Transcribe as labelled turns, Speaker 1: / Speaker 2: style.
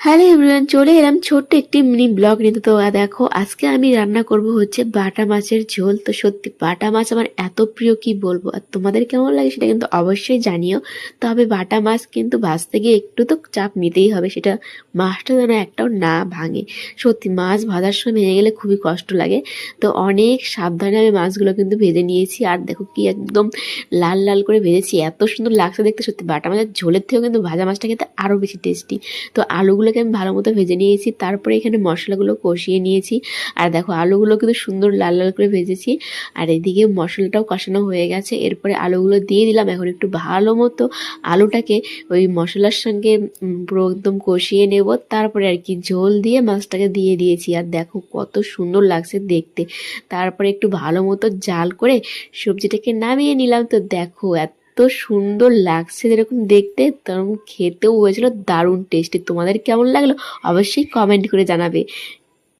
Speaker 1: Hello everyone, চলে এলাম ছোট্ট একটি মিনি ব্লগ নিতে। তো দেখো, আজকে আমি রান্না করব হচ্ছে বাটা মাছের ঝোল। তো সত্যি বাটা মাছ আমার এত প্রিয়, কি বলবো। আর তোমাদের কেমন লাগে সেটা কিন্তু অবশ্যই জানিও। তবে বাটা মাছ কিন্তু ভাজতে গিয়ে একটু তো চাপ নিতেই হবে, সেটা মাছটা যেন একটাও না ভাঙে। সত্যি মাছ ভাজার সময় ভেঙে গেলে খুবই কষ্ট লাগে। তো অনেক সাবধানে আমি মাছগুলো কিন্তু ভেজে নিয়েছি। আর দেখো কি একদম লাল লাল করে ভেজেছি, এত সুন্দর লাগছে দেখতে। সত্যি বাটা মাছের ঝোলের থেকেও কিন্তু ভাজা মাছটা খেতে আরও বেশি টেস্টি। তো আলুগুলোকে আমি ভালো মতো ভেজে নিয়েছি, তারপরে এখানে মশলাগুলো কষিয়ে নিয়েছি। আর দেখো আলুগুলো কিন্তু সুন্দর লাল লাল করে ভেজেছি। আর এদিকে মশলাটাও কষানো হয়ে গেছে, এরপরে আলুগুলো দিয়ে দিলাম। এখন একটু ভালো মতো আলুটাকে ওই মশলার সঙ্গে পুরো একদম কষিয়ে নেব। তারপরে আর কি ঝোল দিয়ে মাছটাকে দিয়ে দিয়েছি। আর দেখো কত সুন্দর লাগছে দেখতে। তারপরে একটু ভালো মতো জাল করে সবজিটাকে নামিয়ে নিলাম। তো দেখো এত সুন্দর লাগছে যেরকম দেখতে, তেরকম খেতেও হয়েছিল দারুণ টেস্টি। তোমাদের কেমন লাগলো অবশ্যই কমেন্ট করে জানাবে।